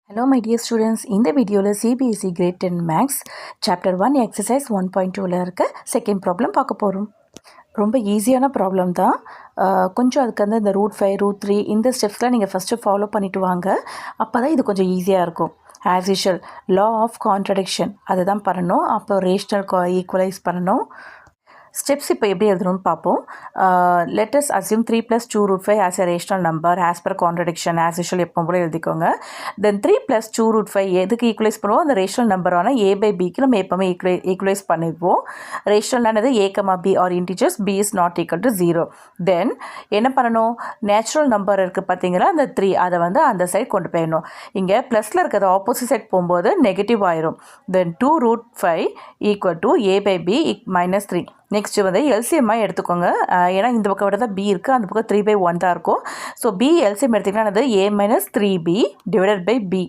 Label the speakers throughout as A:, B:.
A: Hello my dear students, இந்த வீடியோவில் CBSE Grade 10 Maths Chapter 1 Exercise 1.2ல இருக்க செகண்ட் ப்ராப்ளம் பார்க்க போகிறோம். ரொம்ப ஈஸியான ப்ராப்ளம் தான். கொஞ்சம் அதுக்கு வந்து இந்த ரூட் 5 ரூட் 3 இந்த ஸ்டெப்ஸ்லாம் நீங்கள் ஃபஸ்ட்டு ஃபாலோ பண்ணிவிட்டு வாங்க. அப்போ தான் இது கொஞ்சம் ஈஸியாக இருக்கும். As usual law of contradiction அதை தான் பண்ணணும். அப்போ ரேஷனல் ஈக்குவலைஸ் பண்ணணும். ஸ்டெப்ஸ் இப்போ எப்படி எழுதணும்னு பார்ப்போம். Let us assume 3 + 2 √5 as a rational number as per contradiction as usual எப்போ போல எழுதிக்கோங்க. தென் 3 + 2 √5 எதுக்கு ஈக்குவலைஸ் பண்ணுவோம்? அந்த ரேஷனல் நம்பரான a/bக்கு நம்ம எப்போவுமே ஈக்குவலைஸ் பண்ணிடுவோம். ரேஷனல்னானது a, b are integers b is not equal to 0. Then என்ன பண்ணணும்? நேச்சுரல் நம்பர் இருக்குது பார்த்தீங்களா, அந்த 3 அதை வந்து அந்த சைட் கொண்டு போயிடணும். இங்கே ப்ளஸில் இருக்கிறது ஆப்போசிட் சைட் போகும்போது நெகட்டிவ் ஆயிரும். தென் 2 √5 ஈக்குவல் டு a/b -3. நெக்ஸ்ட்டு வந்து எல்சிஎம்மாக எடுத்துக்கோங்க. ஏன்னா இந்த பக்கம் விட தான் பி இருக்குது, அந்த பக்கம் 3/1 தான் இருக்கும். ஸோ பி எல்சிஎம் எடுத்திங்கன்னா அது a - 3b / b.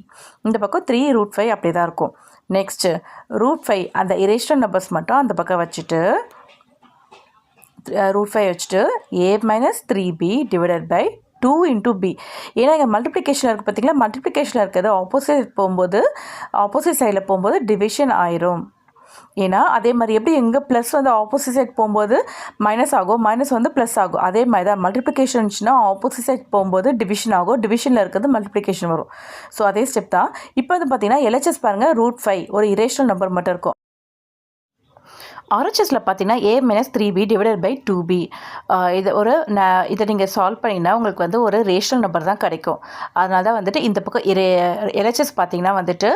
A: இந்த பக்கம் 3 √5 அப்படி தான் இருக்கும். நெக்ஸ்ட்டு √5 அந்த இரேஷனல் நம்பர்ஸ் மட்டும் அந்த பக்கம் வச்சுட்டு √5 வச்சுட்டு a - 3b / 2 × b. ஏன்னா இங்கே மல்டிப்ளிகேஷன் இருக்குது பார்த்தீங்களா, மல்டிப்ளிகேஷனில் இருக்கிறது ஆப்போசிட் சைடில் போகும்போது டிவிஷன் ஆயிரும். ஏன்னா அதே மாதிரி எப்படி எங்கே ப்ளஸ் வந்து ஆப்போசிட் சைட் போகும்போது மைனஸ் ஆகும், மைனஸ் வந்து ப்ளஸ் ஆகும், அதே மாதிரி தான் மல்டிப்ளிகேஷன் இருந்துச்சுன்னா ஆப்போசிட் சைட் போகும்போது டிவிஷன் ஆகும், டிவிஷனில் இருக்கிறது மல்டிப்ளிகேஷன் வரும். ஸோ அதே ஸ்டெப் தான். இப்போ வந்து பார்த்தீங்கன்னா எல்ஹெச்எஸ் பாருங்கள், √5 ஒரு இரேஷனல் நம்பர் மட்டும் இருக்கும். ஆர்ஹெச்எஸில் பார்த்தீங்கன்னா a - 3b / 2b. இதை நீங்கள் சால்வ் பண்ணிங்கன்னா உங்களுக்கு வந்து ஒரு ரேஷனல் நம்பர் தான் கிடைக்கும். அதனால தான் வந்துட்டு இந்த பக்கம் எல்ஹெச்எஸ் பார்த்தீங்கன்னா வந்துட்டு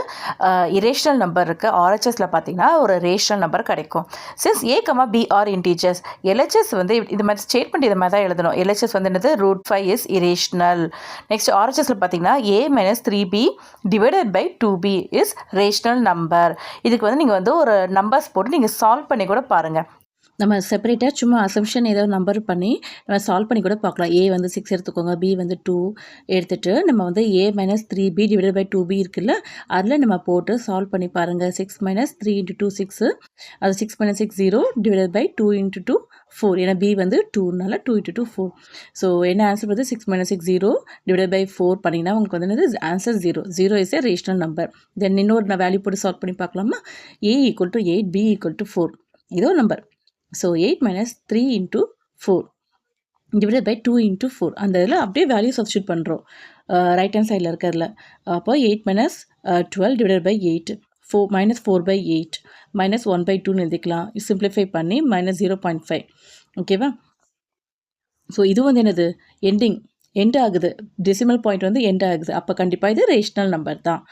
A: இரேஷனல் நம்பர் இருக்குது, ஆர்ஹெச்எஸில் பார்த்தீங்கன்னா ஒரு ரேஷனல் நம்பர் கிடைக்கும். Since a, b are integers, LHS வந்து இந்த மாதிரி ஸ்டேட்மெண்ட் இதை மாதிரி தான் எழுதணும். எல்ஹெச்எஸ் வந்து என்னது? √5 இஸ் இரேஷனல். நெக்ஸ்ட் ஆர்ஹெச்எஸில் பார்த்தீங்கன்னா a - 3b / 2b is rational number. இதுக்கு வந்து நீங்கள் வந்து ஒரு நம்பர்ஸ் போட்டு நீங்கள் சால்வ் பண்ணி கூட பாருங்கள். நம்ம செப்பரேட்டாக சும்மா அசம்ஷன் ஏதோ நம்பர் பண்ணி நம்ம சால்வ் பண்ணி கூட பார்க்கலாம். a வந்து 6 எடுத்துக்கோங்க, b வந்து 2 எடுத்துகிட்டு நம்ம வந்து a - 3b / 2b இருக்குல்ல, அதில் நம்ம போட்டு சால்வ் பண்ணி பாருங்கள். 6 - 3 × 2 6, அது 6 - 6 0 / 2 × 2 4. ஏன்னா b வந்து 2னால 2 × 2 4. ஸோ என்ன ஆன்சர் வந்து 6 - 6 0 / 4 பண்ணிங்கன்னா உங்களுக்கு வந்து என்னது? Answer 0. 0 is a rational number. Then இன்னொரு நான் வேல்யூ போட்டு சால்வ் பண்ணி பார்க்கலாமா? a = 8, b = 4. இதோ நம்பர். ஸோ 8 - 3 × 4 / 2 × 4 அந்த இதில் அப்படியே வேல்யூ சப்ஸ்டியூட் பண்ணுறோம் ரைட் ஹேண்ட் சைடில் இருக்கிறதுல. அப்போ 8 - 12 / 8 -4/8 -1/2ன்னு எழுதிக்கலாம். சிம்பிளிஃபை பண்ணி -0.5. ஓகேவா? ஸோ இது வந்து என்னது? எண்ட் ஆகுது, டெசிமல் பாயிண்ட் வந்து எண்ட் ஆகுது. அப்போ கண்டிப்பாக இது ரேஷனல் நம்பர் தான்.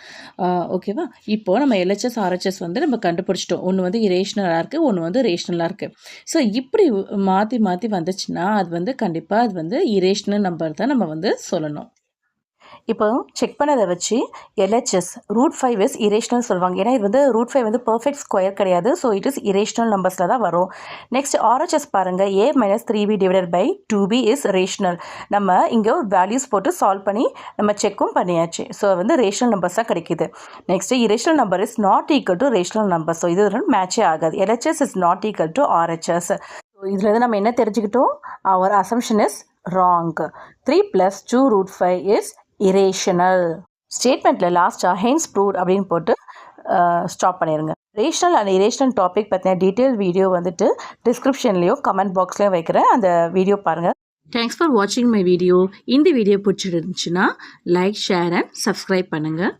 A: ஓகேவா? இப்போது நம்ம எல்ஹெச்எஸ் ஆர்ஹெச்எஸ் வந்து நம்ம கண்டுபிடிச்சிட்டோம். ஒன்று வந்து இரேஷனலாக இருக்குது, ஒன்று வந்து ரேஷனலாக இருக்குது. ஸோ இப்படி மாற்றி வந்துச்சுன்னா அது வந்து கண்டிப்பாக அது வந்து இரேஷனல் நம்பர் தான் நம்ம வந்து சொல்லணும். இப்போ செக் பண்ணதை வச்சு எல்ஹெச்எஸ் √5 இஸ் இரேஷனல் சொல்லுவாங்க. ஏன்னா இது வந்து √5 வந்து பர்ஃபெக்ட் ஸ்கொயர் கிடையாது. ஸோ இட் இஸ் இரேஷனல் நம்பர்ஸில் தான் வரும். நெக்ஸ்ட் ஆர்ஹெச்எஸ் பாருங்கள், a - 3b / 2b is rational. நம்ம இங்கே வேல்யூஸ் போட்டு சால்வ் பண்ணி நம்ம செக்கும் பண்ணியாச்சு. ஸோ வந்து ரேஷனல் நம்பர்ஸ் தான் கிடைக்கிது. Next irrational number is not equal to rational number. So இது மேட்சே ஆகாது. LHS is not equal to RHS. So இதில் இருந்து நம்ம என்ன தெரிஞ்சுக்கிட்டோம்? அவர் assumption is wrong. 3 + 2 √5 is irrational. ஸ்டேட்மெண்ட்டில் லாஸ்ட்டாக ஹென்ஸ் ப்ரூவ்ட் அப்படின்னு போட்டு ஸ்டாப் பண்ணிடுங்க. ரேஷனல் அண்ட் இரேஷனல் டாபிக் பற்றின டீட்டெயில் வீடியோ வந்துட்டு டிஸ்கிரிப்ஷன்லேயோ கமெண்ட் பாக்ஸ்லேயும் வைக்கிறேன். அந்த வீடியோ பாருங்கள். தேங்க்ஸ் ஃபார் வாட்சிங் மை வீடியோ. இந்த வீடியோ பிடிச்சிருந்துச்சுன்னா லைக், ஷேர் அண்ட் சப்ஸ்கிரைப் பண்ணுங்கள்.